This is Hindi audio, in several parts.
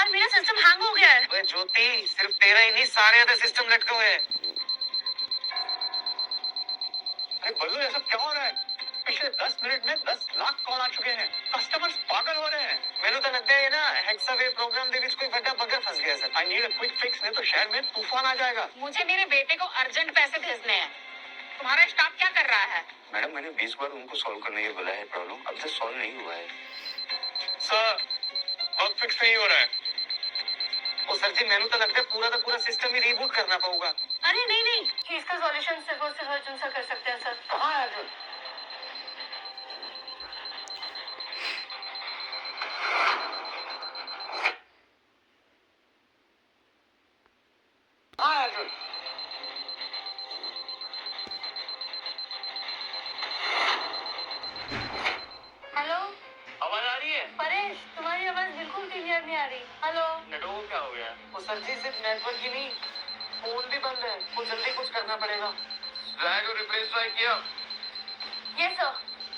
यार मेरा सिस्टम हैंग हो गया है। अबे ज्योति, सिर्फ तेरा ही नहीं सारे अदर सिस्टम लटके हुए हैं। अरे बल्लू, ऐसा क्या हो रहा है? पिछले 10 मिनट में 10 लाख कॉल आ चुके हैं। कस्टमर्स पागल हो रहे हैं। मेनू तो लगता है ना हेक्सावे प्रोग्राम दे विच कोई बड़ा बगर फंस गया sir. I need a quick fix, नहीं तो शहर में तूफान आ जाएगा। मुझे मेरे बेटे को अर्जेंट पैसे भेजने हैं। तुम्हारा स्टाफ क्या कर रहा है? मैडम, मैंने 20 बार उनको सॉल्व करने के बोला है प्रॉब्लम, अब तक सॉल्व नहीं हुआ है। सर, बग फिक्स नहीं हो रहा है। ओ सर जी, मैंने तो लगता है पूरा का पूरा सिस्टम ही रीबूट करना पड़ेगा। अरे नहीं नहीं, इसका सॉल्यूशन सिर्फ और सिर्फ अर्जुन सर कर सकते हैं सर। कहाँ है अर्जुन? कहाँ है अर्जुन? हेलो आवाज आ रही है? परेश, तुम्हारी आवाज बिल्कुल क्लियर नहीं आ रही। हेलो। नेटवर्क को क्या हो गया? वो सर जी, सिर्फ नेटवर्क ही नहीं, फोन भी बंद है। वो जल्दी कुछ करना पड़ेगा। ड्रैग और रिप्लेस ट्राई किया? यस सर,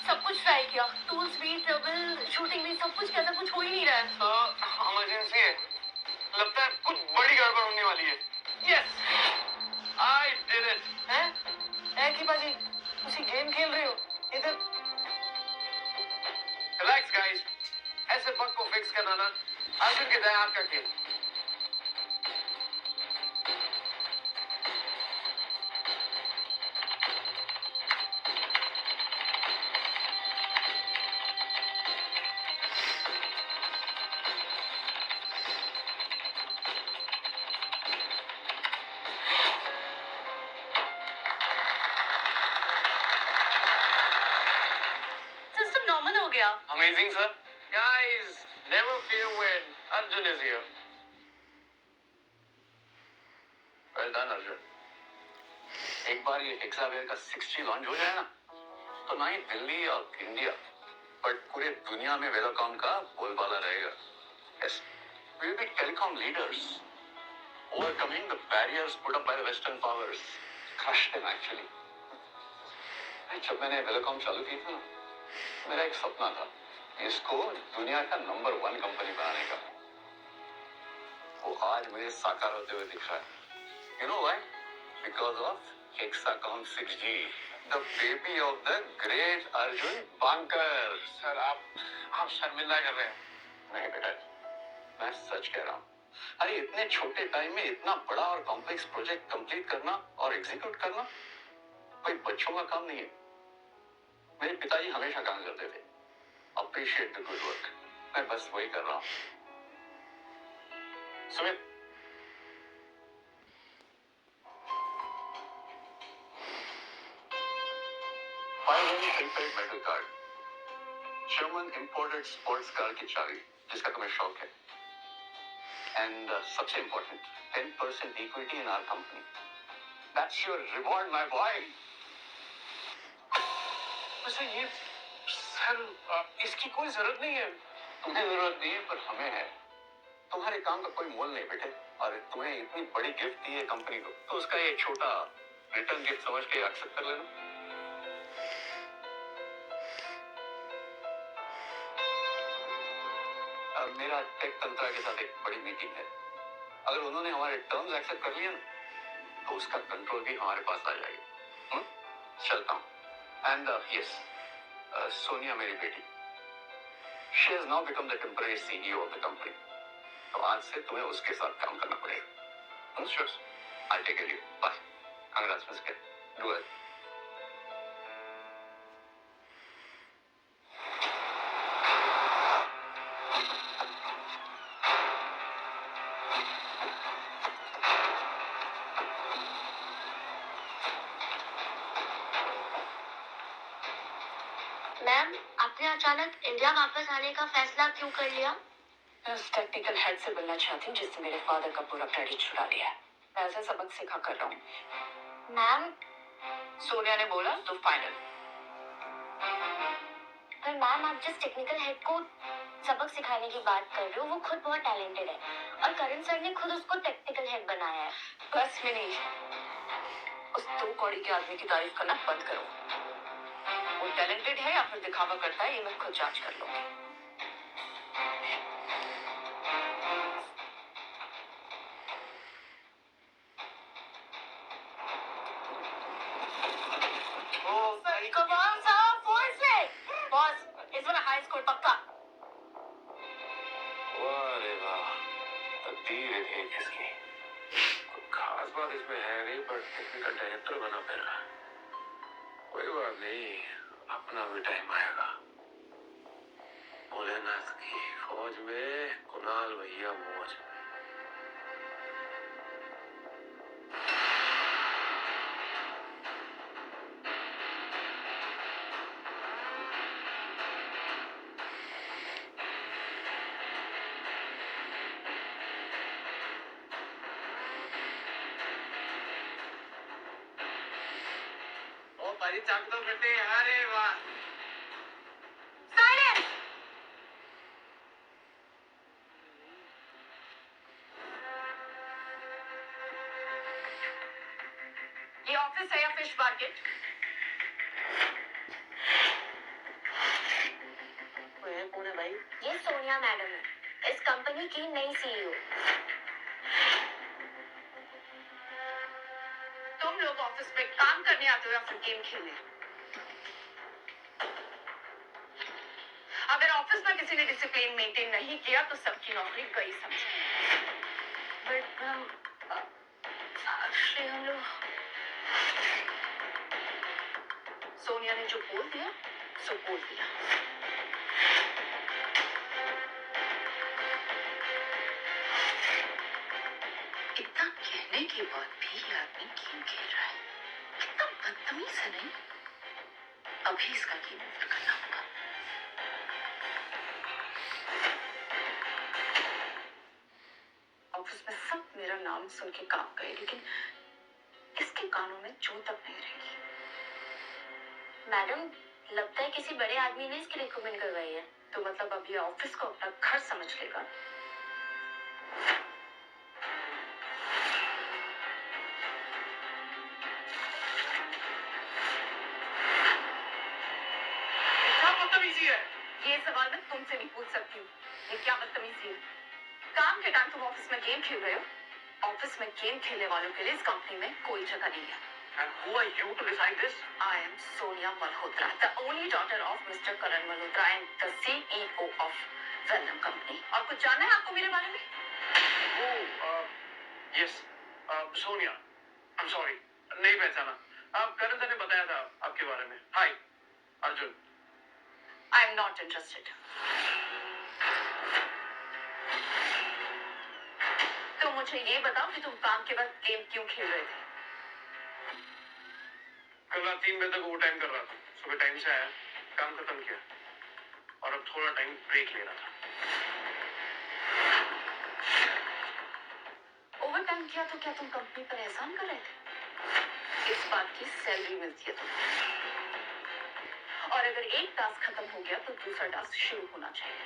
सब कुछ ट्राई किया। टूल्स भी, टेबल, शूटिंग भी, सब कुछ किया, कुछ हो ही नहीं रहा है। तो इमरजेंसी है, लगता है कुछ बड़ी गड़बड़ होने वाली है। Yes, I did it. हैं? ऐ की बाजी, उसी गेम खेल रहे हो इधर? रिलैक्स गाइस, ऐसे बग को फिक्स करना ना अर्जुन के दया आपका खेल। सिस्टम नॉर्मल हो गया। Amazing sir. Guys, never fear when Arjun is here. Well done Arjun. एक बार ये हेक्सावेयर का 6G लॉन्च हो जाए ना, तो ना ही दिल्ली और इंडिया बट पूरे दुनिया में वेलोकॉम का बोलबाला रहेगा। Yes, we will be telecom leaders, overcoming the barriers put up by the western powers, crush them actually. जब मैंने वेलोकॉम चालू की थी ना, मेरा एक सपना था इसको दुनिया का नंबर 1 कंपनी बनाने का। वो आज मुझे साकार होते हुए दिख रहा है। You know why? Because of Hexacom 6G, the baby of the great Arjun Bankar. Sir, आप शर्मिंदा कर रहे हैं। नहीं बेटा, मैं सच कह रहा हूँ। अरे इतने छोटे टाइम में इतना बड़ा और कॉम्प्लेक्स प्रोजेक्ट कंप्लीट करना और एग्जीक्यूट करना कोई बच्चों का काम नहीं है। मेरे पिताजी हमेशा कहा करते थे, अप्रिशिएट द गुड वर्क। मैं बस वही कर रहा हूँ। Sumit, prepaid metal card, German imported sports car की चाबी, जिसका तुम्हें शौक है, एंड सबसे important 10% equity in our company. That's your reward my boy. वैसे ये सर, इसकी कोई जरूरत नहीं है। तुम्हें जरूरत नहीं है, पर हमें है। तुम्हारे काम का कोई मोल नहीं बेटे, और तुम्हें इतनी बड़ी गिफ्ट दी है कंपनी को, तो उसका ये छोटा रिटर्न गिफ्ट समझ के एक्सेप्ट कर लेना। मेरा टेक तंत्रा के साथ एक बड़ी मीटिंग है। अगर उन्होंने हमारे टर्म्स एक्सेप्ट कर लिए ना, तो उसका कंट्रोल भी हमारे पास आ जाएगा। चलता हूँ। एंड यस, सोनिया मेरी बेटी, she has now become the temporary CEO of the company. तो आज से तुम्हें उसके साथ काम करना पड़ेगा। Sure, I take care you. Bye. Congrats miss के डू वेल। मैम, आपने अचानक इंडिया वापस आने का फैसला क्यों कर लिया? मैं उस टेक्निकल हेड से मिलना चाहती हूँ जिसने मेरे फादर का पूरा क्रेडिट छुड़ा लिया है। मैं ऐसा सबक सिखा कर रहा हूँ। मैम, सोनिया ने बोला तो फाइनल। पर मैम, आप जिस टेक्निकल हेड को सबक सिखाने की बात कर रहे हो, वो खुद बहुत टैलेंटेड है और करण सर ने खुद उसको टेक्निकल हेड बनाया है। बस मिनी, उस 2 कौड़ी के आदमी की तारीफ करना बंद करो। वो टैलेंटेड है या फिर दिखावा करता है, ये मैं खुद जांच कर लूंगी। हाई स्कोर पक्का। वाह रे वाह, तकदीर है देख इसकी। कोई खास बात इसमें है नहीं, पर टेक्निकल डायरेक्टर बना फिर रहा। कोई बात नहीं, अपना भी टाइम आएगा। भोलेनाथ की फौज में कुणाल भैया मौज में। ओ भाई चाक तो बेटे, अरे वाह। साइलेंस। ये ऑफिस है या फिश मार्केट? कौन है भाई? ये सोनिया मैडम है, इस कंपनी की नई सीईओ। तुम लोग ऑफिस में काम करने आते हो या फिर गेम खेलने? अगर ऑफिस में किसी ने डिसिप्लिन मेंटेन नहीं किया तो सबकी नौकरी गई समझो। बट मैम, एक्चुअली हम लोग सोनिया ने जो बोल दिया सो बोल दिया। इतना कहने के बाद भी ये आदमी गेम खेल रहा है। कितना बदतमीज है नहीं? अभी इसका गेम ओवर करना होगा। ऑफिस में सब मेरा नाम सुन के कांप गए, लेकिन इसके कानों में जू तक नहीं रहेगी। मैडम, लगता है किसी बड़े आदमी ने इसकी रिकमेंड करवाई है। तो मतलब अब ये ऑफिस को अपना घर समझ लेगा। क्या बदतमीजी है? ये सवाल मैं तुमसे नहीं पूछ सकती हूँ। ये क्या बदतमीजी है? काम के टाइम तुम ऑफिस में गेम खेल रहे हो। ऑफिस में गेम खेलने वालों के लिए इस कंपनी में कोई जगह नहीं है। And who are you to decide this? I am Sonia Malhotra, the only daughter of Mr. Karan Malhotra and the CEO of Venom Company. और कुछ जानना है आपको मेरे बारे में? Oh, yes, Sonia. I'm sorry, नहीं पहचाना। करण सर ने बताया था आपके बारे में। Hi, Arjun. I am not interested. तो मुझे ये बताओ कि तुम काम के बाद गेम क्यों खेल रहे थे? कल रात 3 बजे तक ओवर टाइम कर रहा था। सुबह टाइम से आया, काम खत्म किया और अब थोड़ा टाइम ब्रेक ले रहा था। ओवर टाइम किया तो क्या तुम कंपनी पर एहसान कर रहे थे? इस बात की सैलरी मिलती है तुम्हें। और अगर एक टास्क खत्म हो गया तो दूसरा टास्क शुरू होना चाहिए।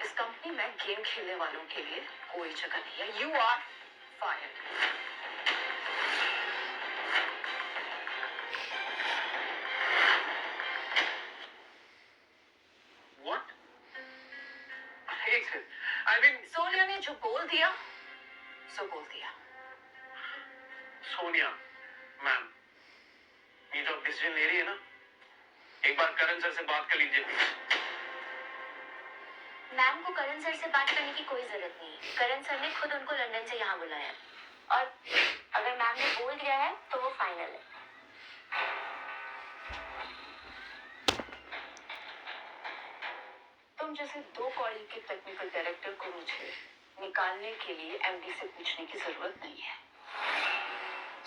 इस कंपनी में गेम खेलने वालों के लिए कोई जगह नहीं है। You are fired. What? एक सेकंड। I mean, सोनिया ने जो बोल दिया सो बोल दिया। सोनिया, मैम, ये जो डिसीजन ले रही है ना, एक बार करण सर से बात कर लीजिए प्लीज। मैम को करण सर से बात करने की कोई जरूरत नहीं है। करण सर ने खुद उनको लंदन से यहाँ बुलाया और अगर मैम ने बोल दिया है तो वो फाइनल है। तुम जैसे 2 कौड़ी के टेक्निकल डायरेक्टर को मुझे निकालने के लिए एमडी से पूछने की जरूरत नहीं है,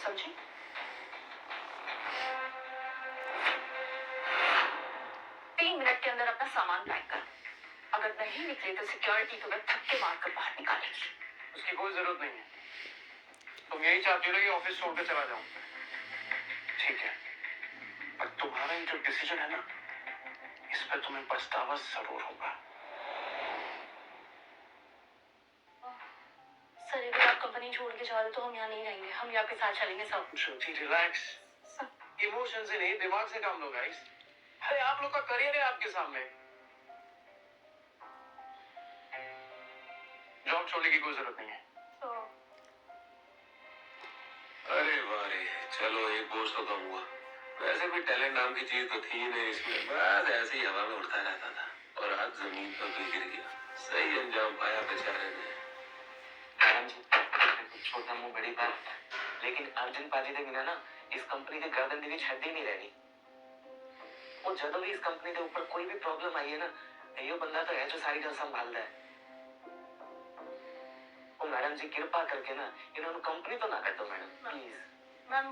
समझे? तीन मिनट के अंदर अपना सामान पैक कर। अगर नहीं निकले तो सिक्योरिटी तुम्हें धक्के मारकर बाहर निकालेगी। उसकी कोई जरूरत नहीं है। तुम यही चाहती हो कि ऑफिस छोड़ के चला जाऊं। ठीक है, पर तुम्हारा ये जो डिसीजन है ना, इस पर तुम्हें पछतावा जरूर होगा। सर अगर आप कंपनी छोड़ के जा रहे तो हम यहाँ नहीं रहेंगे, हम यहाँ पे साथ चलेंगे सब। श्रुति रिलैक्स, इमोशन से नहीं दिमाग से काम लो गाइस। अरे आप लोग का करियर है आपके सामने। जॉब छोड़ने की कोई जरूरत नहीं है। अरे वाह रे, चलो एक बोझ तो कम हुआ। वैसे भी टैलेंट नाम की चीज तो थी ही नहीं इसमें, बस ऐसे ही हवा में उड़ता रहता था और आज जमीन पर भी गिर गया। सही अंजाम पाया बेचारे ने। मैडम जी, कुछ छोटा मुंह बड़ी बात, लेकिन अर्जुन पाजी ਦੇ ਬਿਨਾਂ ਨਾ ਇਸ ਕੰਪਨੀ ਦੇ ਗਰਦਨ ਦੇ ਵਿੱਚ ਹੱਡੀ ਨਹੀਂ ਰਹਿਣੀ। ਉਹ ਜਦੋਂ ਵੀ ਇਸ ਕੰਪਨੀ ਦੇ ਉੱਪਰ ਕੋਈ ਵੀ ਪ੍ਰੋਬਲਮ ਆਈ ਹੈ ਨਾ, ਇਹ ਬੰਦਾ ਤਾਂ ਹੈ ਜੋ ਸਾਰੀ ਗੱਲ ਸੰਭਾਲਦਾ ਹੈ। ਉਹ मैडम जी कृपा करके ना इन्होंने कंपनी तो ना काटो मैडम, प्लीज। मैम,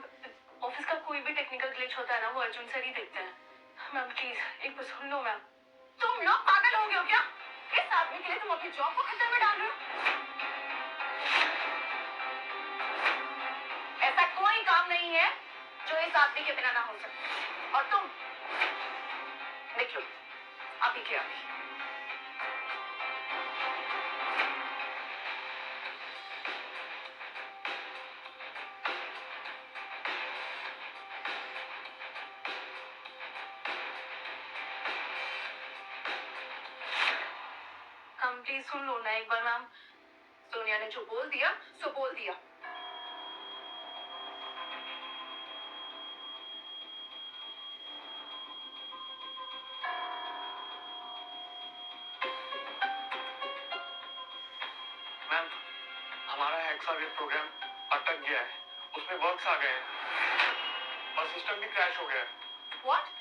ऑफिस का कोई भी टेक्निकल ग्लिच होता है ना, वो अर्जुन सर ही देखते हैं। मैम प्लीज एक बार सुन लो मैम। तुम लोग पागल हो गए हो क्या? इस आदमी के लिए तुम अपनी जॉब को खतरे में डाल रहे हो? ऐसा कोई काम नहीं है जो इस आदमी के बिना ना हो सके। और तुम देख लो अभी क्या अभी। हम प्लीज सुन लो ना एक बार मैम। सोनिया ने जो बोल दिया सो बोल दिया। मैम, हमारा हेक्सावेव प्रोग्राम अटक गया है, उसमें वर्क्स आ गए हैं और सिस्टम भी क्रैश हो गया है। व्हाट?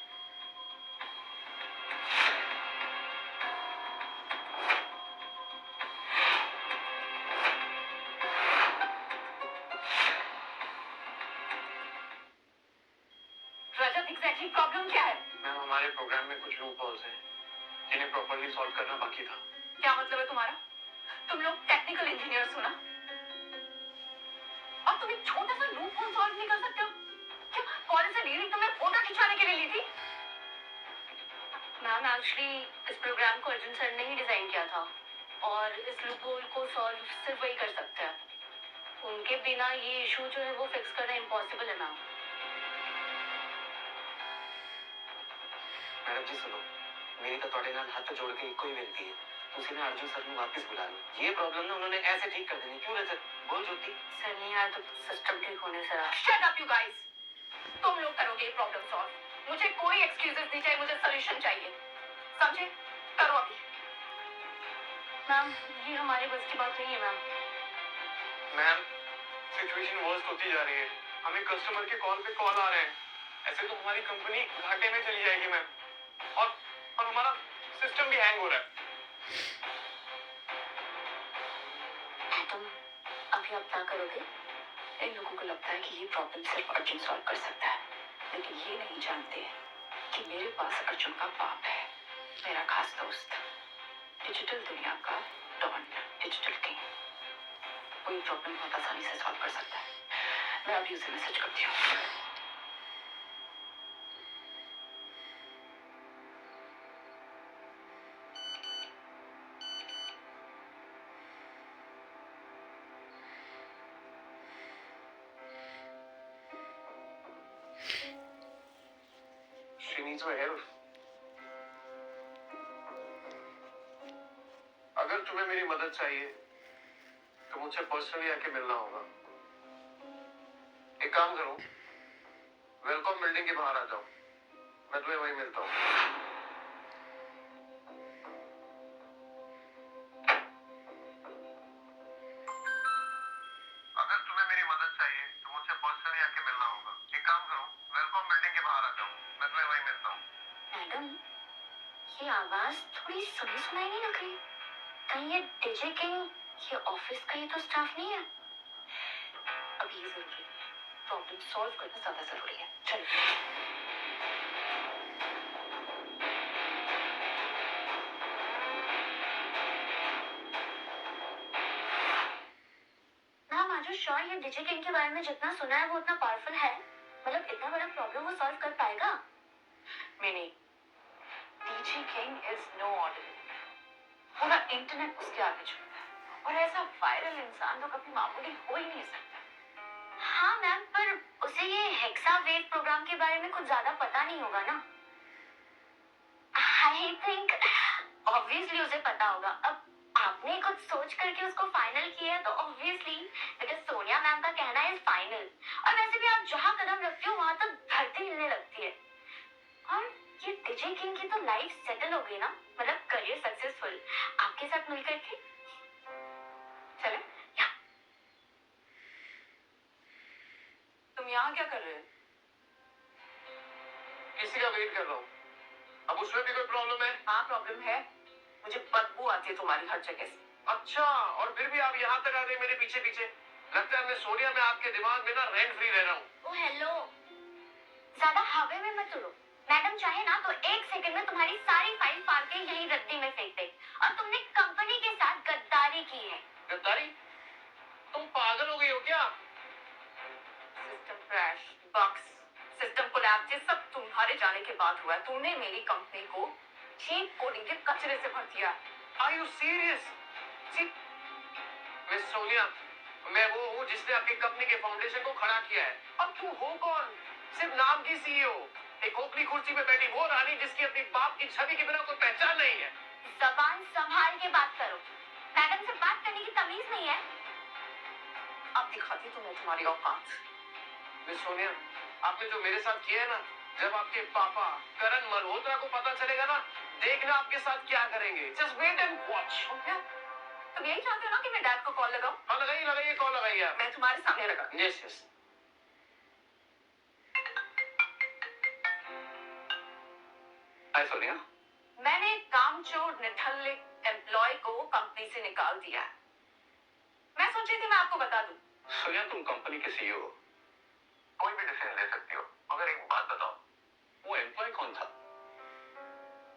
रजत एग्जैक्टली प्रॉब्लम क्या है? मैम, हमारे प्रोग्राम में कुछ लूप होल्स हैं जिन्हें प्रॉपर्ली सॉल्व करना बाकी था। क्या मतलब है तुम्हारा? तुम लोग टेक्निकल इंजीनियर्स हो ना, और तुम एक छोटा सा लूप होल सॉल्व नहीं कर सकते हो? क्या कॉलेज से ली तुमने फोटो खिंचवाने के लिए ली थी? मैम एक्चुअली इस प्रोग्राम को अर्जुन सर ने ही डिजाइन किया था और इस लूप होल को सॉल्व सिर्फ वही कर सकते हैं। उनके बिना ये इशू जो है वो फिक्स करना इम्पॉसिबल है मैम। मैडम जी सुनो, मेरी तो ਤੁਹਾਡੇ ਨਾਲ ਹੱਥ जोड़ के ਇੱਕੋ ਹੀ ਬੇਨਤੀ है, ਤੁਸੀਂ ना अर्जुन सर ਨੂੰ वापस बुला लो। ये प्रॉब्लम ना उन्होंने ऐसे ठीक कर देनी। क्यों रजत, बोल ज्योति। सर नहीं आया तो सिस्टम ठीक होने से रहा। Shut up you guys. तुम लोग करोगे ये प्रॉब्लम सॉल्व। मुझे कोई एक्सक्यूजेस नहीं चाहिए, मुझे सॉल्यूशन चाहिए। समझे? करो अभी। मैम ये हमारे बस की बात नहीं है मैम। मैम, सिचुएशन वर्स्ट होती जा रही है, हमें कस्टमर के कॉल पे कॉल आ रहे हैं। ऐसे तो हमारी कंपनी घाटे में चली जाएगी मैम, और हमारा सिस्टम भी हैंग हो रहा है। तुम अभी आप क्या करोगे? इन लोगों को लगता है कि ये प्रॉब्लम सिर्फ अर्जुन सॉल्व कर सकता है, लेकिन ये नहीं जानते कि मेरे पास अर्जुन का बाप है, मेरा खास दोस्त, डिजिटल दुनिया का डॉन, डिजिटल किंग। कोई प्रॉब्लम बहुत आसानी से सॉल्व कर सकता है। मैं अभी उसे मैसेज करती हूँ। She needs my help. अगर तुम्हें मेरी मदद चाहिए तो मुझसे पर्सनली आके मिलना होगा। एक काम करो, वेलकम बिल्डिंग के बाहर आ जाओ, मैं तुम्हें वहीं मिलता हूँ। अगर तुम्हें मेरी मदद चाहिए तो मुझसे पर्सनली आके मिलना होगा। एक काम करो, वेलकम बिल्डिंग के बाहर आ जाओ, मैं तुम्हें वहीं मिलता हूँ। मैडम ये आवाज थोड़ी सुनी सुनाई नहीं लग रही? कहीं ये डीजे किंग ये ऑफिस का ही तो स्टाफ नहीं है? अभी ये जरूरी है, प्रॉब्लम सॉल्व करना ज्यादा जरूरी है। चलो। मैम आर यू श्योर ये डीजे किंग के बारे में जितना सुना है वो उतना पावरफुल है? मतलब इतना बड़ा प्रॉब्लम वो सॉल्व कर पाएगा? Mini, DJ king is no ordinary. पूरा इंटरनेट उसके आगे झुकता है, और ऐसा वायरल इंसान तो कभी मामूली हो ही नहीं सकता। हाँ मैम, पर उसे ये हेक्सा वेव प्रोग्राम के बारे में कुछ ज्यादा पता नहीं होगा ना? आई थिंक ऑब्वियसली उसे पता होगा। अब आपने कुछ सोच करके उसको फाइनल किया है तो ऑब्वियसली बिकॉज सोनिया मैम का कहना इज फाइनल। और वैसे भी आप जहाँ कदम रखते हो वहां तो धरती हिलने लगती है। और ये डीजे किंग की तो लाइफ सेटल हो गई ना, मतलब करियर सक्सेसफुल आपके साथ मिलकर के। चले तुम यहाँ क्या कर रहे हो? किसी का वेट कर रहा हूँ। अब उसमें भी कोई प्रॉब्लम है? हाँ प्रॉब्लम है, मुझे बदबू आती है तुम्हारी हर जगह से। अच्छा, और फिर भी आप यहाँ तक आ गए मेरे पीछे पीछे। लगता है मैं सोनिया में आपके दिमाग में ना रेंट फ्री रह रहा हूँ। ओ हेलो, ज्यादा हवा में मत उड़ो। मैडम चाहे ना तो एक सेकंड में तुम्हारी सारी फाइल फाड़ के यही रद्दी में फेंक दे। और तुमने कंपनी के साथ गद्दारी की है। गद्दारी? तुम पागल हो गई हो क्या? System crash, bugs, system collapse, ये सब तुम्हारे जाने के बाद हुआ है। तुमने मेरी कंपनी को चीप कोडिंग के कचरे से भर दिया। Are you serious? Miss Sonia, मैं वो हूँ जिसने आपकी कंपनी के फाउंडेशन को खड़ा किया है। अब तुम हो कौन? सिर्फ नाम की सीईओ, एक खोखली कुर्सी पे बैठी वो रानी जिसकी अपनी बाप की छवि के बिना कोई पहचान नहीं है। जबान संभाल के बात करो। मैडम से बात करने की तमीज नहीं है। अब दिखाती तुम्हें तुम्हारी औकात। मिस सोनिया, आपने जो मेरे साथ किया है ना, जब आपके पापा करण मल्होत्रा को पता चलेगा ना, देखना आपके साथ क्या करेंगे। Just wait and watch. तुम यही चाहते हो ना कि मैं डैड को कॉल लगाऊं? हाँ, लगाइए लगाइए, कॉल लगाइए आप। मैं तुम्हारे सामने लगा। Yes yes. हाय सोनिया। मैंने कामचोर निठल्ले एम्प्लॉय को कंपनी से निकाल दिया है। मैं सोची थी मैं आपको बता दूं। सोनिया, तुम कंपनी के सीईओ हो, कोई भी डिसीजन ले सकती हो, मगर एक बात बताओ, वो एम्प्लॉय कौन था?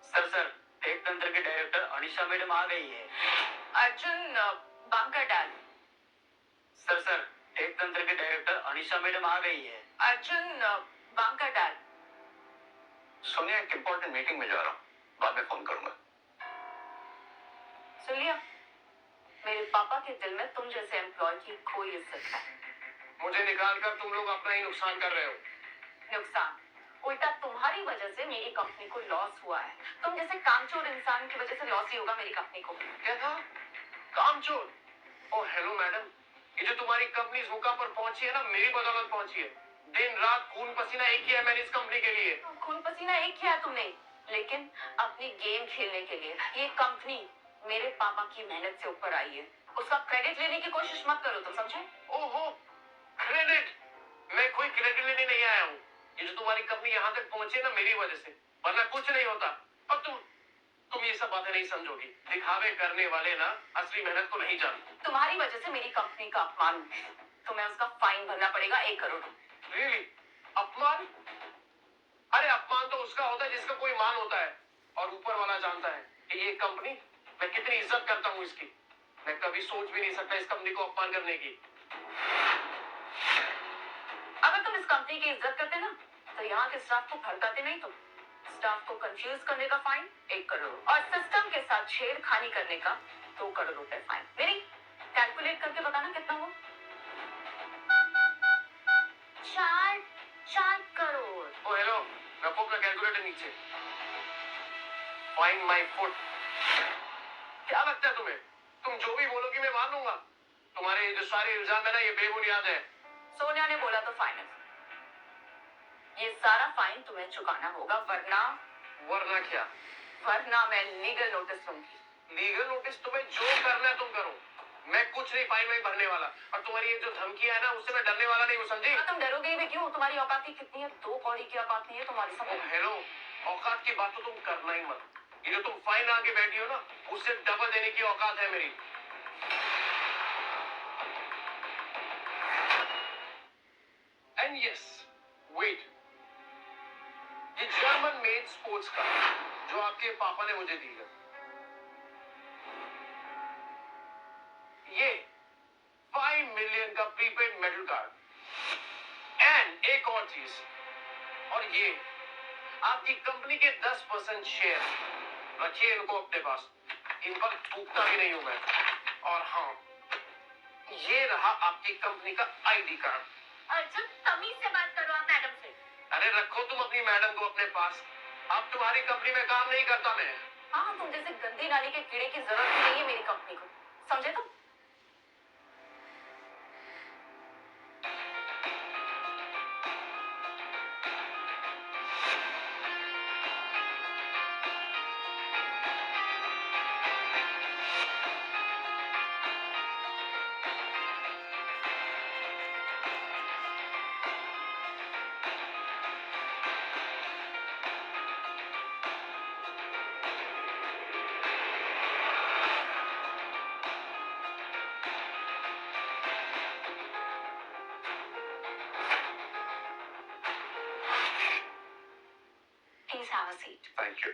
सर टेक तंत्र के डायरेक्टर अनिशा मैडम आ गई है। अर्जुन बांकर डैड। सर टेक तंत्र के डायरेक्टर अनिशा मैडम आ गई है। अर्जुन बांकर डैड। सोनिया, एक इंपॉर्टेंट मीटिंग में जा रहा हूँ, बाद में फोन करूंगा। सुन लिया, मेरे पापा के दिल में तुम जैसे एम्प्लॉय की कोई इज्जत है। मुझे निकाल कर तुम लोग अपना ही नुकसान कर रहे हो। नुकसान उल्टा तुम्हारी वजह से मेरी कंपनी को लॉस हुआ है। तुम जैसे कामचोर इंसान की वजह से लॉस ही होगा मेरी कंपनी को। क्या था? कामचोर? ओ हेलो मैडम, ये जो तुम्हारी कंपनी इस मुकाम पर पहुंची है ना, मेरी बदौलत पहुंची है। दिन रात खून पसीना एक किया है मैंने इस कंपनी के लिए। खून पसीना एक किया तुमने, लेकिन अपनी गेम खेलने के लिए। ये कंपनी मेरे पापा की मेहनत से ऊपर आई है, उसका क्रेडिट लेने की कोशिश मत करो, तुम समझे? ओहो, क्रेडिट? मैं कोई क्रेडिट लेने नहीं आया हूँ। ये जो तुम्हारी कंपनी यहाँ तक पहुंची है ना, मेरी वजह से, वरना कुछ नहीं होता। अब तुम ये सब बातें नहीं समझोगी। दिखावे करने वाले ना असली मेहनत को नहीं जानते। तुम्हारी वजह से मेरी कंपनी का अपमान है, तुम्हें उसका फाइन भरना पड़ेगा 1 करोड़। रियली? अपमान? अरे अपमान तो उसका होता है जिसका कोई मान होता है, और ऊपर वाला जानता है कि ये कंपनी, मैं कितनी इज्जत करता हूँ इसकी। मैं कभी सोच भी नहीं सकता इस कंपनी को अपमान करने की। अगर तुम इस कंपनी की इज्जत करते ना, तो यहाँ के स्टाफ को भड़काते नहीं। तुम स्टाफ को कंफ्यूज करने का फाइन 1 करोड़, और सिस्टम के साथ छेड़खानी करने का 2 करोड़ रुपए फाइन। मेरी कैलकुलेट करके बताना कितना हुआ? 4 करोड़। ओ हेलो, रखो अपना कैलकुलेटर नीचे। Find my foot. क्या लगता है तुम्हें, तुम जो भी बोलोगी मैं मान लूंगा? तुम्हारे ये जो सारे इल्जाम है ना, ये बेबुनियाद है। सोनिया ने बोला तो फाइनल, ये सारा फाइन तुम्हें चुकाना होगा, वरना क्या? वरना मैं लीगल नोटिस लूंगी। Legal notice? तुम्हें जो करना है तुम करो, मैं कुछ नहीं फाइन में भरने वाला। और तुम्हारी ये जो धमकियां है ना, उससे मैं डरने वाला नहीं हूँ, समझी? तुम डरोगे भी क्यों? तुम्हारी औकात ही कितनी है? 2 कौड़ी की औकात नहीं है तुम्हारी। ओ सब हेलो, औकात की बात तो तुम करना ही मत। ये जो तुम फाइन आके बैठी हो ना, उससे डबल देने की औकात है मेरी। एंड यस, वेट, ये जर्मन मेड स्पोर्ट्स कार जो आपके पापा ने मुझे दी है, ये 5 मिलियन का प्रीपेड मेटल कार्ड। एंड एक और चीज, और ये आपकी कंपनी के 10% शेयर, रखिए इनको अपने पास, इन पर थूकता भी नहीं हूं मैं। और हाँ, ये रहा आपकी कंपनी का आईडी कार्ड। अर्जुन, तमीज से बात करो आप मैडम से। अरे रखो तुम अपनी मैडम को अपने पास। अब तुम्हारी कंपनी में काम नहीं करता मैं। हाँ, तुम जैसे गंदी नाली के कीड़े की जरूरत ही नहीं है मेरी कंपनी को, समझे तुम? Please have a seat. Thank you.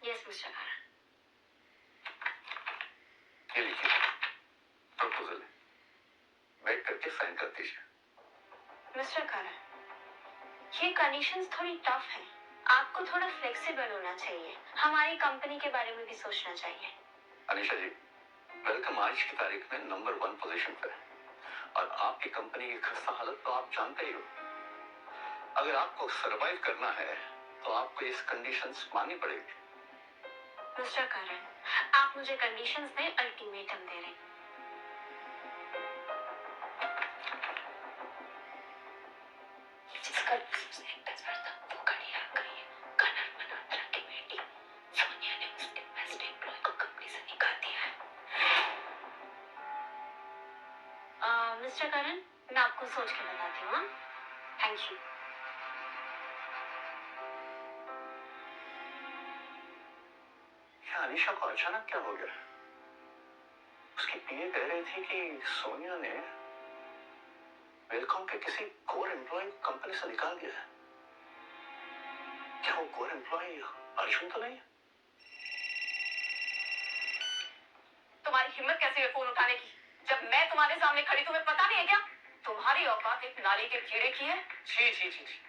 Yes, Mr. Karan. ये लीजिए प्रपोजल, बैठ करके साइन कर दीजिए। मिस्टर करण, ये कंडीशंस थोड़ी टफ हैं। आपको थोड़ा फ्लेक्सिबल होना चाहिए। हमारी कंपनी के बारे में भी सोचना चाहिए। अनिशा जी, वेलकम आज की तारीख में नंबर 1 पोजीशन पर है और आपकी कंपनी की खस्ता हालत तो आप जानते ही हो। अगर आपको सरवाइव करना है तो आपको इस कंडीशंस माननी पड़ेगी। मिस्टर करण, आप मुझे कंडीशंस दें, अल्टीमेटम दे रहे हैं। जिसका सेंटेंस पढ़ता वो घड़ी आ गई है। करण मल्होत्रा की बेटी सोनिया ने उसके बेस्ट एम्प्लॉय को कंपनी से निकाल दिया है। मिस्टर करण, मैं आपको सोच के बताती हूँ। Thank you. अनिशा को अचानक क्या हो गया? उसकी पीए कह रही थी कि सोनिया ने वेलकॉम के किसी कोर एम्प्लॉय को कंपनी से निकाल दिया है। क्या वो कोर एम्प्लॉय अर्जुन तो नहीं है? तुम्हारी हिम्मत कैसे है फोन उठाने की? जब मैं तुम्हारे सामने खड़ी तुम्हें पता नहीं है क्या? तुम्हारी औकात एक नाली के कीड़े की है। छी छी छी छी।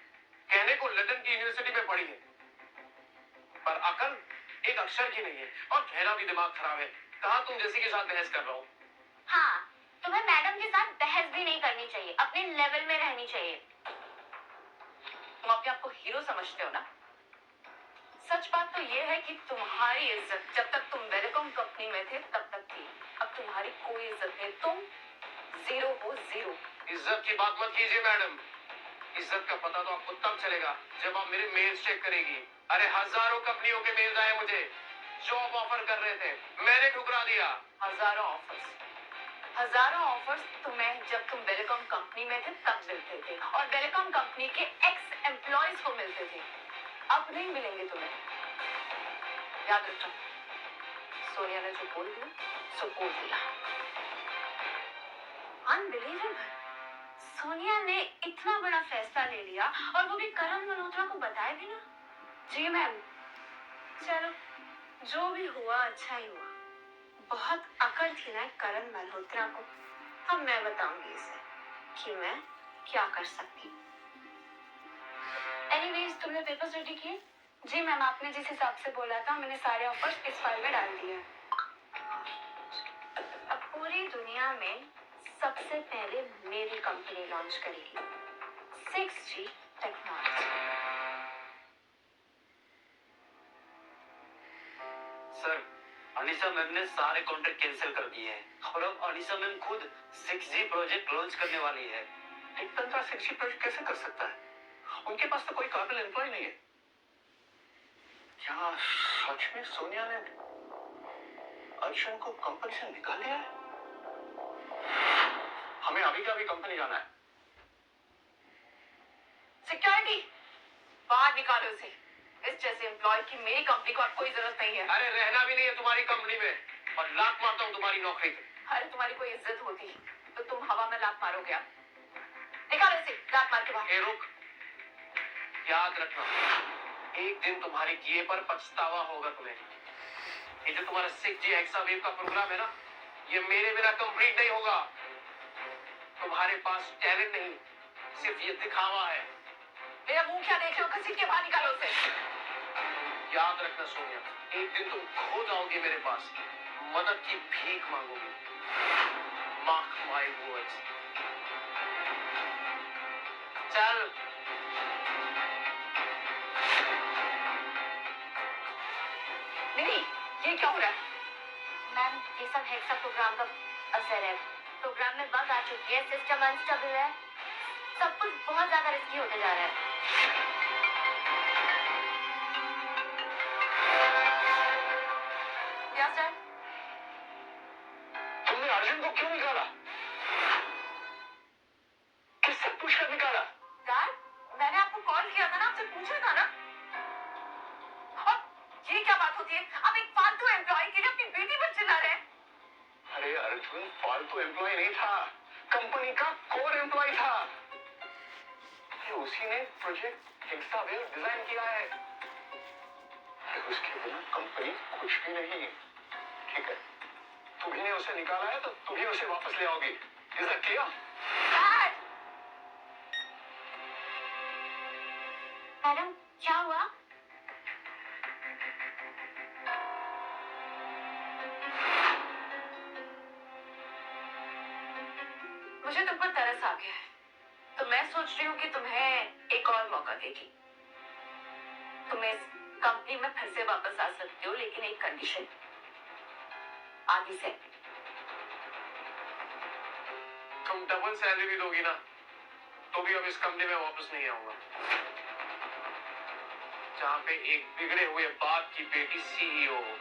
कहने को लंदन की यूनिवर्सिटी में पढ़ी है, पर अकल एक अक्षर की नहीं है और मेरा भी दिमाग खराब है। कहा तुम जैसी के साथ बहस कर रहा हूँ। हाँ, तुम्हें मैडम के साथ बहस भी नहीं करनी चाहिए, अपने लेवल में रहनी चाहिए। तुम अपने आप को हीरो समझते हो ना? सच बात तो ये है कि तुम्हारी इज्जत जब तक तुम वेलकॉम कंपनी में थे तब तक थी। अब तुम्हारी कोई इज्जत नहीं, तुम जीरो हो, जीरो। इज्जत की बात मत कीजिए मैडम। इज्जत का पता तो आपको तब चलेगा जब आप मेरे मेल्स चेक करेगी। अरे हजारों कंपनियों के मेल्स आए मुझे, जॉब ऑफर कर रहे थे, मैंने ठुकरा दिया। हजारों ऑफर्स तुम्हें जब तुम वेलकॉम कंपनी में थे तब मिलते थे और वेलकॉम कंपनी के एक्स एम्प्लॉयज को मिलते थे। अब नहीं मिलेंगे तुम्हें, याद रखना। सोनिया ने जो बोल दिया सो बोल दिया। अनबिलीवेबल, सोनिया ने इतना बड़ा फैसला ले लिया और वो भी करण मल्होत्रा को बताए बिना। जी मैम। चलो, जो भी हुआ अच्छा ही हुआ। बहुत अकल थी ना करण मल्होत्रा को। अब मैं बताऊंगी इसे कि मैं क्या कर सकती हूँ। एनीवेज, तुमने पेपर्स रेडी किए? जी मैम, आपने जिस हिसाब से बोला था मैंने सारे ऑफर्स इस फाइल में डाल दिए हैं। अब पूरी दुनिया में सबसे पहले मेरी कंपनी लॉन्च करेगी 6G technology. Sir, Anisha ma'am ने सारे कॉन्ट्रैक्ट कैंसिल कर दिए हैं और अब अनिशा मैम खुद 6G प्रोजेक्ट लॉन्च करने वाली है। एक बंदा 6G प्रोजेक्ट कैसे कर सकता है? उनके पास तो कोई काबिल एम्प्लॉय नहीं है। क्या सच में सोनिया ने अर्जुन को कंपनी से निकाल दिया है? हमें अभी का अभी कंपनी जाना है। सिक्योरिटी, बाहर निकालो उसे। इस जैसे एम्प्लॉय की मेरी कंपनी को अब कोई जरूरत नहीं है। अरे रहना भी नहीं है तुम्हारी कंपनी में और लात मारता हूँ तुम्हारी नौकरी पे। अरे तुम्हारी कोई इज्जत होती तो तुम हवा में लात मारोगे? आप निकालो इसे, लात मार के बाहर। ए रुक, याद रखना, एक दिन तुम्हारे किए पर पछतावा होगा तुम्हें। ये जो तुम्हारा 6G हेक्सावेव का प्रोग्राम है ना, ये मेरे बिना कंप्लीट नहीं होगा। तुम्हारे पास टैलेंट नहीं, सिर्फ ये दिखावा है। मेरा मुंह क्या देख रहे हो? घसीट के बाहर निकालो उसे। याद रखना सोनिया, एक दिन तुम खो जाओगे मेरे पास, मदद की भीख मांगोगी। Mark my words. चल। ये क्या हो रहा है? मैम ये सब हेक्सा प्रोग्राम का असर है। प्रोग्राम में बग आ चुकी है, सिस्टम अनस्टेबल है, सब कुछ बहुत ज्यादा रिस्की होते जा रहा है। Yes dad. तुमने अर्जुन को क्यों निकाला? किससे पूछकर निकाला? डैड, मैंने आपको कॉल किया था ना, आपसे पूछा था ना। और ये क्या बात होती है? आप एक फालतू एम्प्लॉय के लिए अपनी बेटी पर चिल्ला रहे हैं। अरे अर्जुन फालतू एम्प्लॉय नहीं था, कंपनी का कोर एम्प्लॉय था। अरे उसी ने प्रोजेक्ट हेक्सावेयर डिजाइन किया है। अरे उसके बिना कंपनी कुछ भी नहीं। ठीक है, तुम्ही ने उसे निकाला है तो तुम ही उसे वापस ले आओगी। Is that clear? Dad, madam क्या हुआ? मुझे तुम पर तरस आ गया है, तो मैं सोच रही हूँ कि तुम्हें एक और मौका देगी। तुम इस कंपनी में फिर से वापस आ सकते हो, लेकिन एक कंडीशन, आदि से। तुम डबल सैलरी भी दोगी ना, तो भी अब इस कंपनी में वापस नहीं आऊंगा, जहाँ पे एक बिगड़े हुए बाप की बेटी सीईओ हो।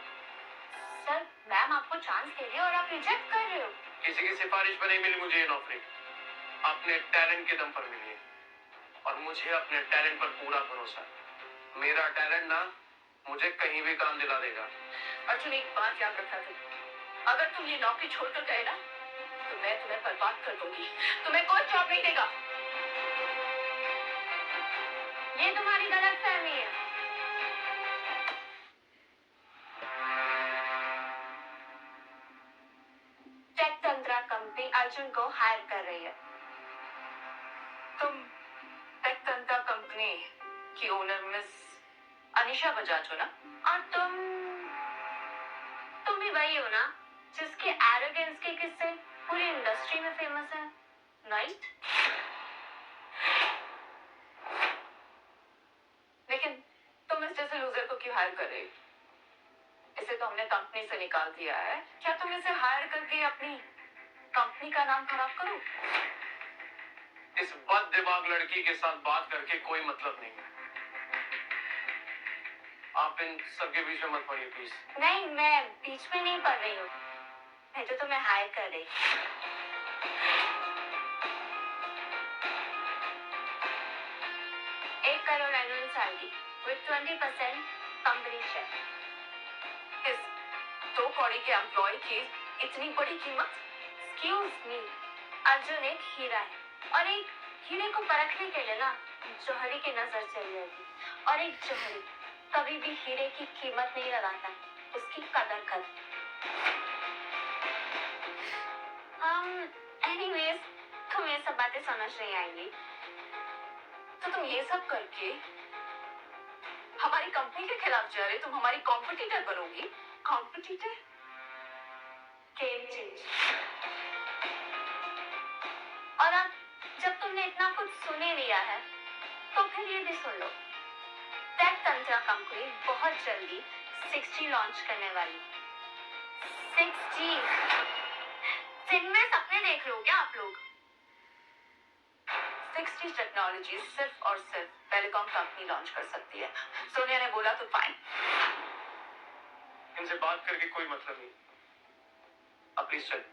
सर मैम आपको चांस दे रही है और आप रिजेक्ट कर रहे हो। किसी की सिफारिश पर नहीं मिली मुझे ये नौकरी, अपने टैलेंट के दम पर मिली है, और मुझे अपने टैलेंट पर पूरा भरोसा है। मेरा टैलेंट ना मुझे कहीं भी काम दिला देगा। अर्जुन, एक बात याद रखना तुम, अगर तुम ये नौकरी छोड़कर गए ना, तो मैं तुम्हें बर्बाद कर दूंगी। तुम्हें कोई जॉब नहीं देगा। ये तुम्हारी गलतफहमी है। टेक तंत्रा कंपनी अर्जुन को हायर कर रही है। तुम टेक तंत्रा कंपनी की ओनर मिस अनिशा बजाज हो ना? और तुम भी वही हो ना जिसके एरोगेंस के किस्से पूरी इंडस्ट्री में फेमस है, राइट? लेकिन तुम इस जैसे लूजर को क्यों हायर कर रहे हो? इसे तो हमने कंपनी से निकाल दिया है। क्या तुम इसे हायर करके अपनी कंपनी का नाम खराब करो? इस बद दिमाग लड़की के साथ बात करके कोई मतलब नहीं है। आप इन सबके बीच में मत पड़िए प्लीज। नहीं मैं बीच में नहीं पढ़ रही हूँ, मैं तो तुम्हें हायर कर रही। 1 crore annual salary with 20% company share. इस 2 कौड़ी के एम्प्लॉय की इतनी बड़ी कीमत? एक्सक्यूज मी, अर्जुन एक हीरा है और एक हीरे को परखने के लिए ना जौहरी की नजर चली जाएगी, और एक जौहरी कभी भी हीरे की कीमत नहीं लगाता, उसकी कदर कर। एनीवेज तुम्हें ये सब बातें समझ नहीं आएंगी। तो तुम ये सब करके हमारी कंपनी के खिलाफ जा रहे, तुम हमारी कॉम्पिटिटर बनोगी। कॉम्पिटिटर? Game change. और अब जब तुमने इतना कुछ सुन ही लिया है तो फिर ये भी सुन लो, टेक तंत्रा कंपनी बहुत जल्दी 6G लॉन्च करने वाली। 6G दिन में सपने देख रहे हो क्या आप लोग? 6G टेक्नोलॉजी सिर्फ और सिर्फ टेलीकॉम कंपनी लॉन्च कर सकती है। सोनिया ने बोला तो फाइन। इनसे बात करके कोई मतलब नहीं। अब प्लीज चल।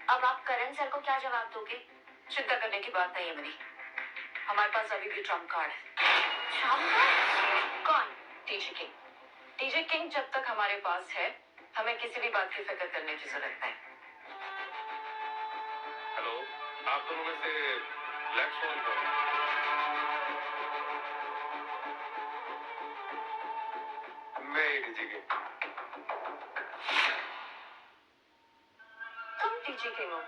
अब आप करण सर को क्या जवाब दोगे? चिंता करने की बात नहीं है मेरी, हमारे पास अभी भी ट्रम्प कार्ड है। Trump card? कौन? TJ King. टीजे किंग जब तक हमारे पास है, हमें किसी भी बात की फिक्र करने की जरूरत नहीं। हेलो, आप दोनों में से लेट्स फोन करो। मैं टीजे किंग। तुम टीजे किंग हो?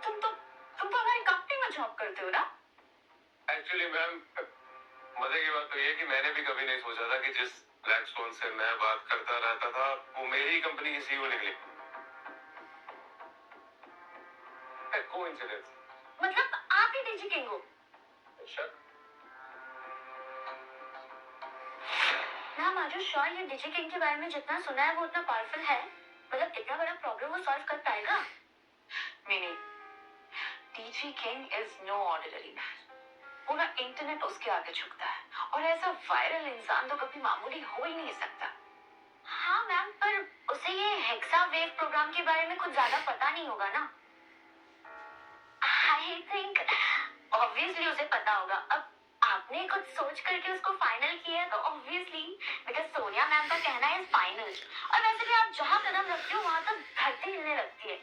तुम तो हमारी कंपनी में जॉब करते हो ना? एक्चुअली मैम, मजे की बात तो ये कि मैंने भी कभी नहीं सोचा था कि जिस ब्लैक स्टोन से मैं बात करता रहता था वो मेरी कंपनी की सीईओ निकली। कोइंसिडेंस। मतलब आप ही टीजे किंग हो? अच्छा, मैम आर यू श्योर ये डिजी किंग के बारे में जितना सुना है वो उतना पावरफुल है? मतलब इतना बड़ा प्रॉब्लम वो सॉल्व कर पाएगा? Mini, DG king is no ordinary man. पूरा इंटरनेट उसके आगे झुकता है और ऐसा वायरल इंसान तो कभी मामूली हो ही नहीं सकता। हाँ मैम, पर उसे ये हेक्सा वेव प्रोग्राम के बारे में कुछ ज्यादा पता नहीं होगा ना? आई थिंक ऑब्वियसली उसे पता होगा। अब आपने कुछ सोच करके उसको फाइनल किया है तो ऑब्वियसली बिकॉज सोनिया मैम का कहना है फाइनल। और वैसे भी आप जहाँ कदम रखते हो वहां तक धरती हिलने लगती है।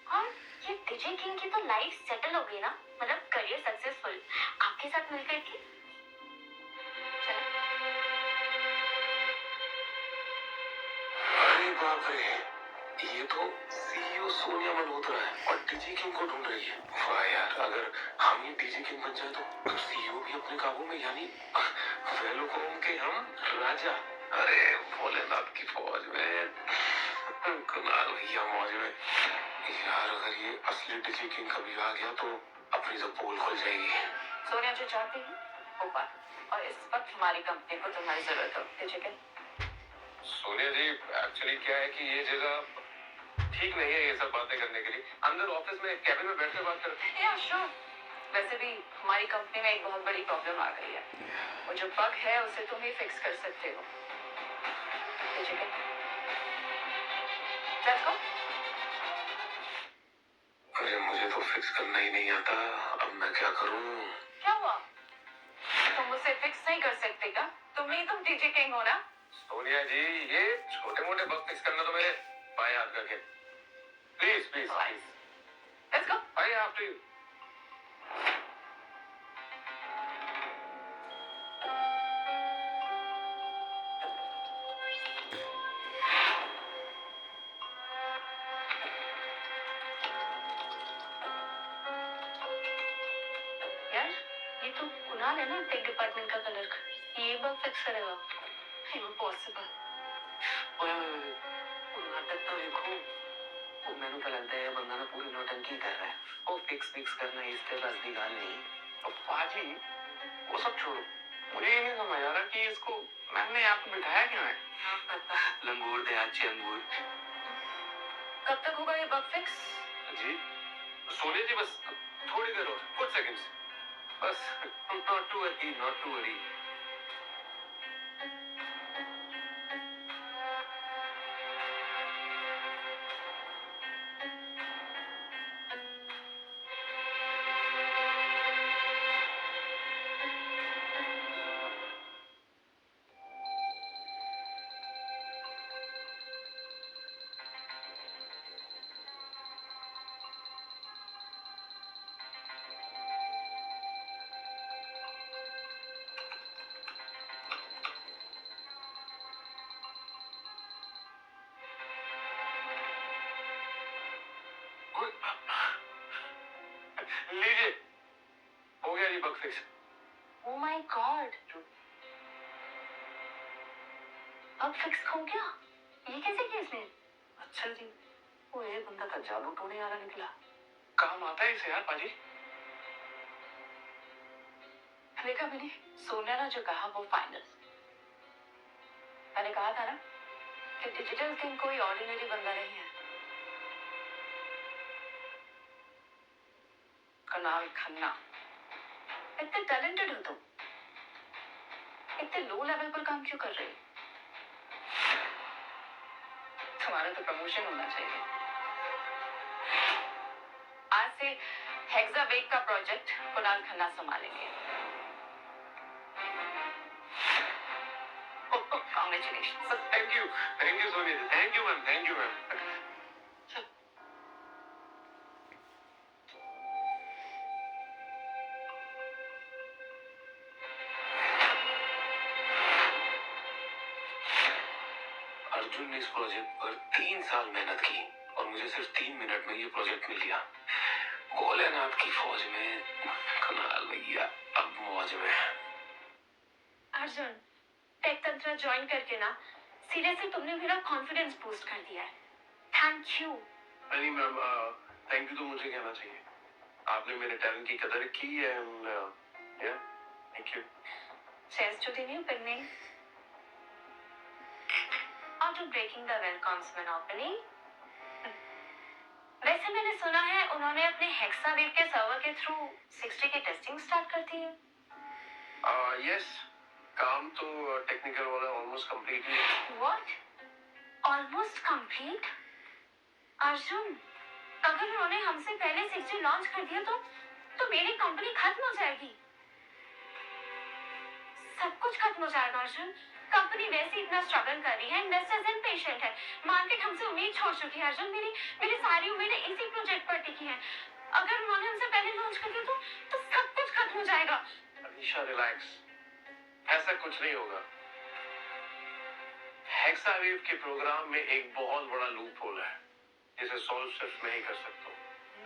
और ये डीजे किंग की तो लाइफ सेटल हो गई ना, मतलब करियर सक्सेसफुल आपके साथ मिलकर के। अरे बाप रे, ये तो सीईओ सोनिया मल्होत्रा है और डीजी किंग को ढूंढ रही है। वाह यार, अगर हम ही डीजी किंग बन जाए तो सीईओ भी अपने काबू में, यानी वेलकम के हम राजा। अरे भोलेनाथ की फौज में, कुणाल भैया मौज में। यार अगर ये असली डीजी किंग कभी आ गया तो अपनी तो पोल खुल जाएगी। सोनिया जो चाहती है वो बात, और इस वक्त हमारी कंपनी को तुम्हारी जरूरत हो डीजी किंग। सोनिया जी, एक्चुअली क्या है कि ये जगह ठीक नहीं है ये सब बातें करने के लिए। अंदर ऑफिस में कैबिन में बैठ कर बात करते हैं। या श्योर। वैसे भी हमारी कंपनी में एक बहुत बड़ी प्रॉब्लम आ गई है। वो जो बग है उसे तुम ही फिक्स कर सकते हो। DG king, let's go. अरे मुझे तो फिक्स करना ही नहीं आता, अब मैं क्या करूं? क्या हुआ? तुम उसे फिक्स नहीं कर सकते क्या? तुम डीजे किंग हो ना? सोनिया जी, ये छोटे मोटे बग फिक्स करना तो मेरे बाएं हाथ का खेल। Please please please, let's go. I have to. यार ये तो कुणाल है ना, टेक डिपार्टमेंट का क्लर्क, ये बग फिक्स करेगा? इम्पॉसिबल। नाटक तो देखो, वो मैंने तो लगता है बंदा ना पूरी नौटंकी कर रहा है। वो फिक्स करना इसके पास भी गाल नहीं। अब पाजी वो सब छोड़ो, मुझे ये नहीं समझ आ रहा कि इसको मैम ने यहाँ पे बिठाया क्यों है। लंगूर दे अच्छे अंगूर। कब तक होगा ये बग फिक्स? जी सोनिया जी, बस थोड़ी देर और, कुछ सेकंड्स बस। Not to worry, not to worry. लीजिए, हो गया जी bug fix. Oh my God, bug fix हो गया? ये कैसे किया इसने? अच्छा जी, वो ये बंदा का जादू टोने वाला निकला। काम आता है इसे यार पाजी। देखा मैंने, सोनिया ने जो कहा वो फाइनल। मैंने कहा था ना कि डिजिटल किंग कोई ऑर्डिनरी बंदा नहीं है। कुणाल खन्ना, इतने टैलेंटेड हो तुम, इतने लो लेवल पर काम क्यों कर रहे हो? तुम्हारा तो प्रमोशन होना चाहिए। आज से हेक्सावेग का प्रोजेक्ट कुणाल खन्ना संभालेंगे। Congratulations. Thank you Sonia ji, thank you ma'am, thank you ma'am. Arjun ने इस प्रोजेक्ट पर 3 साल मेहनत की और मुझे सिर्फ 3 मिनट में ये प्रोजेक्ट मिल गया। भोलेनाथ की फौज में, कुणाल भैया अब मौज में। अर्जुन, टेक तंत्र ज्वाइन करके ना सीरियसली तुमने मेरा कॉन्फिडेंस बूस्ट कर दिया है। Thank you. नहीं मैम, थैंक यू तो मुझे कहना चाहिए। आपने मेरे टैलेंट की कदर की एंड या थैंक यू। चेस्ट तो देनी है पिन्ने। to breaking the welcomes monopoly. वैसे मैंने सुना है उन्होंने अपने हेक्सावेव के सर्वर के थ्रू 60 की टेस्टिंग स्टार्ट कर दी है. यस, काम तो टेक्निकल वाला ऑलमोस्ट कंप्लीट ही है. What? Almost complete? अर्जुन, अगर उन्होंने हमसे पहले 60 लॉन्च कर दिया तो मेरी कंपनी खत्म हो जाएगी. सब कुछ खत्म हो जाएगा अर्जुन. कंपनी वैसे इतना स्ट्रगल कर रही है, इन्वेस्टर्स इम्पेशेंट है, मार्केट हमसे उम्मीद छोड़ चुकी है अर्जुन. मेरी सारी उम्मीदें इसी प्रोजेक्ट पर टिकी हैं. अगर उन्होंने हमसे पहले लॉन्च कर दिया तो सब कुछ खत्म हो जाएगा. अनीशा रिलैक्स, ऐसा कुछ नहीं होगा. हेक्सावेव के प्रोग्राम में एक बहुत बड़ा लूप होल है जिसे सॉल्व सिर्फ मैं ही कर सकता हूँ.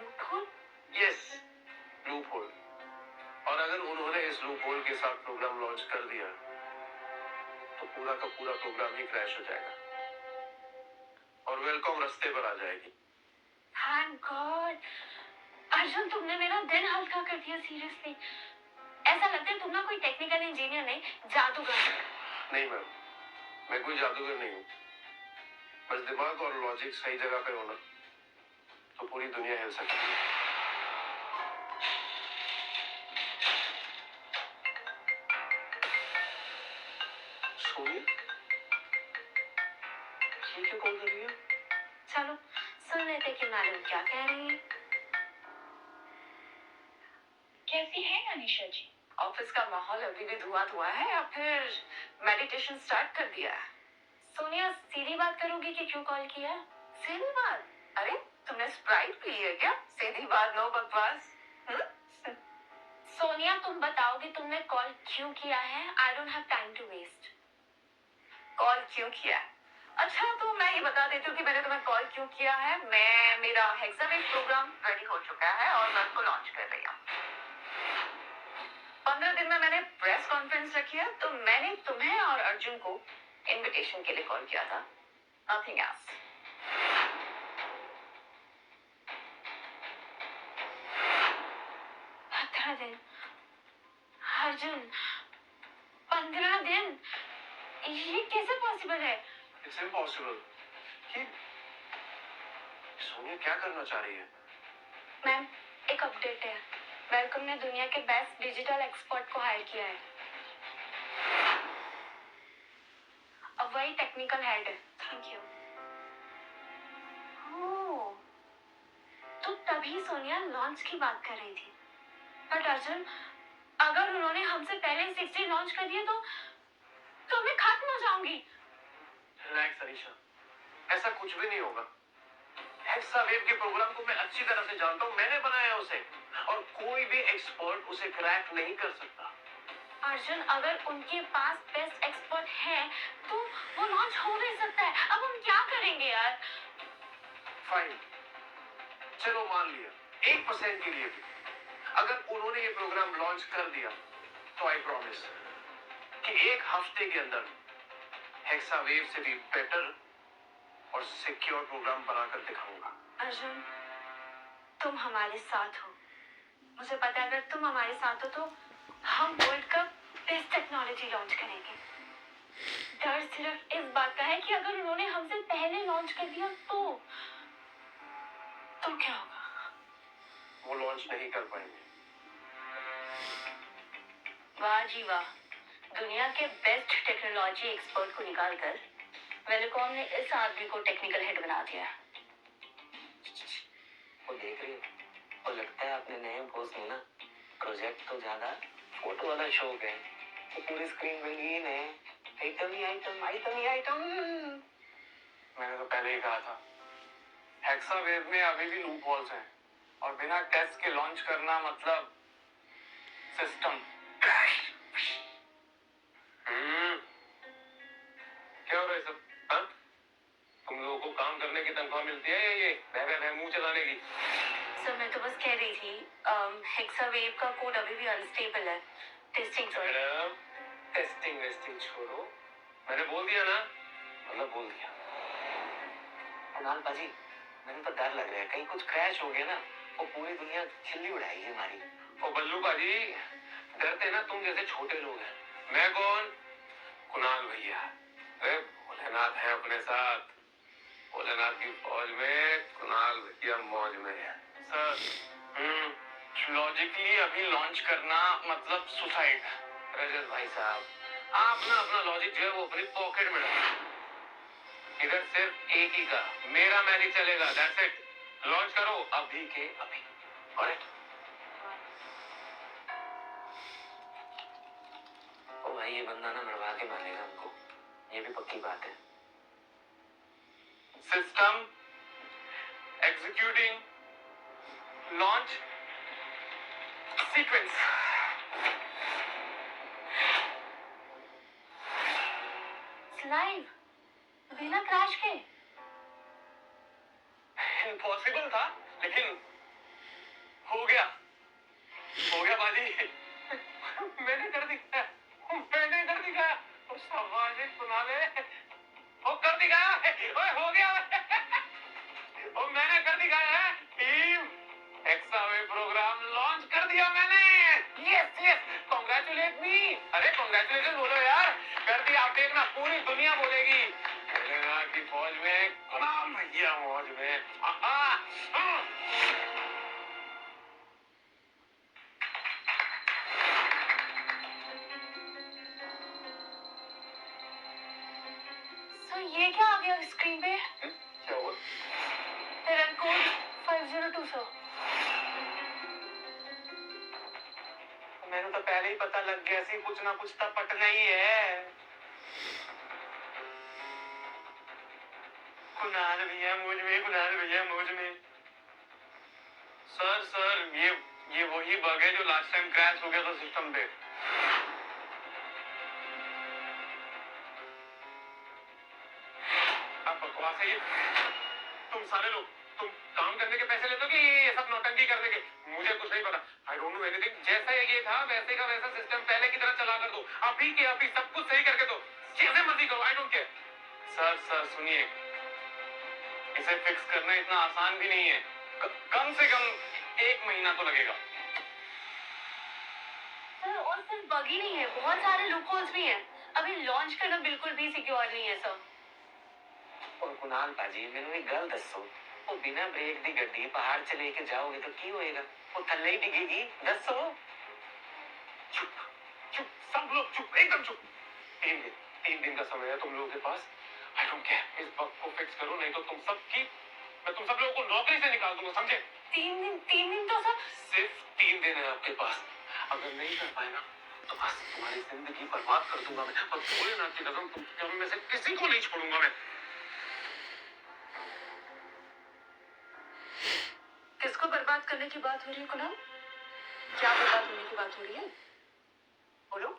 लूपहोल? Yes, loop hole. और अगर उन्होंने इस लूप होल के साथ प्रोग्राम लॉन्च कर दिया तो पूरा का पूरा प्रोग्राम ही क्रैश हो जाएगा और वेलकॉम रास्ते पर आ जाएगी. Thank God. अर्जुन, तुमने मेरा दिन हल्का कर दिया. सीरियसली, ऐसा लगता है तुम ना कोई टेक्निकल इंजीनियर नहीं, जादूगर. नहीं मैम, मैं कोई जादूगर नहीं हूँ. बस दिमाग और लॉजिक सही जगह पे होना तो पूरी दुनिया हिल सकती है. सोनिया, ये क्यों कॉल कर रही है? चलो सुन लेते कि मैडम क्या कह रही है. कैसी है अनीशा जी? ऑफिस का माहौल अभी भी धुआं है या फिर मेडिटेशन स्टार्ट कर दिया है? सोनिया, सीधी बात करोगी कि क्यों कॉल किया? सीधी बात? अरे तुमने स्प्राइट पी है क्या? सीधी बात, नो बकवास. सोनिया, तुम बताओगे तुमने कॉल क्यों किया है? I don't have time to waste. Call क्यों किया? अच्छा, तो मैं ये बता देती हूँ कि मैंने तुम्हें कॉल क्यों किया है. मेरा हेक्सावेव प्रोग्राम रेडी हो चुका है और मैं उसको लॉन्च कर रही हूँ. 15 दिन में मैंने प्रेस कॉन्फ्रेंस रखी है, तो मैंने तुम्हें और अर्जुन को इनविटेशन के लिए कॉल किया था. Nothing else. 15 दिन? अर्जुन, 15 दिन? ये कैसे पॉसिबल है? It's impossible. कि सोनिया क्या करना चाह रही है? मैम, एक अपडेट है. वेलकम ने दुनिया के बेस्ट डिजिटल एक्सपर्ट को हायर किया है. अब वही टेक्निकल हेड है. Thank you. ओह, तो तभी सोनिया लॉन्च की बात कर रही थी. बट अर्जुन, अगर उन्होंने हमसे पहले 60 लॉन्च कर दिया तो मैं खत्म हो जाऊंगी. रिलैक्स अनीशा, ऐसा कुछ भी नहीं होगा. हेक्सावेव के प्रोग्राम को मैं अच्छी तरह से जानता हूँ. मैंने बनाया उसे और कोई भी एक्सपर्ट उसे क्रैक नहीं कर सकता. अर्जुन, अगर उनके पास बेस्ट एक्सपर्ट है तो वो लॉन्च हो नहीं सकता है. अब हम क्या करेंगे यार? फाइन, चलो मान लिया 1% के लिए भी अगर उन्होंने ये प्रोग्राम लॉन्च कर दिया तो आई प्रॉमिस कि 1 हफ्ते के अंदर हेक्सावेव से भी बेटर और सिक्योर प्रोग्राम बनाकर दिखाऊंगा. अर्जुन, तुम हमारे साथ हो. मुझे पता है अगर तुम हमारे साथ हो तो हम world cup best technology launch करेंगे. डर सिर्फ इस बात का है कि अगर उन्होंने हमसे पहले लॉन्च कर दिया तो क्या होगा? वो लॉन्च नहीं कर पाएंगे. वाह जी वाह. दुनिया के बेस्ट टेक्नोलॉजी एक्सपर्ट को निकालकर वेलकॉम ने इस आदमी को टेक्निकल हेड बना दिया. वो देख रही है, वो लगता है अपने नए बॉस में ना प्रोजेक्ट तो ज्यादा फोटो वाला शौक है. वो पूरी स्क्रीन रंगीन है, आइटम ही आइटम, आइटम ही आइटम. मैंने तो पहले ही कहा था, हेक्सावेव में अभी भी लूप होल्स हैं और बिना टेस्ट के लॉन्च करना मतलब सिस्टम क्रैश. क्या हो रहा है सब? हाँ? तुम लोगों को काम करने की तनख्वाह मिलती है या ये बह मुंह चलाने की? सर, मैं तो बस कह रही थी हेक्सावेव का कोड अभी भी अनस्टेबल है. टेस्टिंग मैडम, टेस्टिंग वेस्टिंग छोड़ो. मैंने बोल दिया ना, मतलब बोल दिया. कुणाल पाजी, मैंने तो डर लग रहा है कहीं कुछ क्रैश हो गया ना, वो पूरी दुनिया खिल्ली उड़ाएगी हमारी. ओ बल्लू पाजी, डरते ना तुम जैसे छोटे लोग हैं. मैं कौन? कुणाल भैया. अरे भोलेनाथ है अपने साथ। भोलेनाथ की फौज में कुणाल भैया मौज में है। सर लॉजिकली अभी लॉन्च करना मतलब सुसाइड। रजत भाई साहब, आप ना अपना लॉजिक जो है वो अपनी पॉकेट में रखिए। इधर सिर्फ एक ही का मेरा मैजिक चलेगा, दैट्स इट। लॉन्च करो अभी के अभी। ऑलराइट। ओ भाई, ये बंदा ना मरवा के मानेगा हमको, ये भी पक्की बात है। System executing launch sequence. Live बिना क्रैश के। इम्पॉसिबल था लेकिन हो गया बाजी। मैंने कर दिखाया, मैंने कर दिखाया। ओ शाबाश कुणाल, ओ कर दिखाया, ओए हो गया। ओ मैंने कर दिखाया है। टीम एक्सावे प्रोग्राम लॉन्च कर दिया मैंने। यस यस, कांग्रेचुलेट मी। अरे कांग्रेचुलेशन बोलो यार, कर दिया। आप देखना पूरी दुनिया बोलेगी भोलेनाथ की फौज में कुणाल भैया मौज में। सर ये क्या आ गया स्क्रीन पे? क्या हुआ? Run code 502 sir. मैंने तो पहले ही पता लग गया सी, कुछ ना कुछ तो पटना ही है। कुणाल भैया मौज में, कुणाल भैया मौज में। सर ये वही बग है जो लास्ट टाइम क्रैश हो गया था सिस्टम पे। अब बकवास है ये। तुम सारे लोग, तुम काम करने के पैसे लेते हो कि ये सब नौटंकी करने के? मुझे कुछ नहीं पता। I don't know anything. जैसा ये था वैसे का वैसा सिस्टम पहले की तरह चला कर दो। अभी के अभी सब कुछ सही करके दो। जैसे मर्जी करो, आई डोंट केयर। सर सुनिए, इसे फिक्स करना इतना आसान भी नहीं है। कम से कम 1 महीना तो लगेगा। सर और सिर्फ बग ही नहीं है, बहुत सारे लूपहोल्स भी हैं। अभी लॉन्च करना बिल्कुल भी सिक्योर नहीं है सर। और कुणाल पाजी, मैंने एक गल दसो, वो बिना ब्रेक दी गड्डी पहाड़ से लेके जाओगे तो की होएगा? वो थल्ले ही डिगेगी। दसो। चुप चुप, सब लोग चुप, एकदम चुप। 3 दिन का समय है तुम लोगों के पास। आई डोंट केयर, इस बग को फिक्स करो, नहीं तो मैं तुम सब लोगों को नौकरी से निकाल दूंगा, समझे? 3 दिन तो सर। सिर्फ 3 दिन है आपके पास। अगर नहीं कर पाए ना तो बस तुम्हारी जिंदगी बर्बाद कर दूंगा मैं। और भोलेनाथ की कसम, तुम में से किसी को नहीं छोड़ूंगा मैं। किसको बर्बाद करने की बात हो रही है कुणाल? क्या बर्बाद होने की बात हो रही है? बोलो।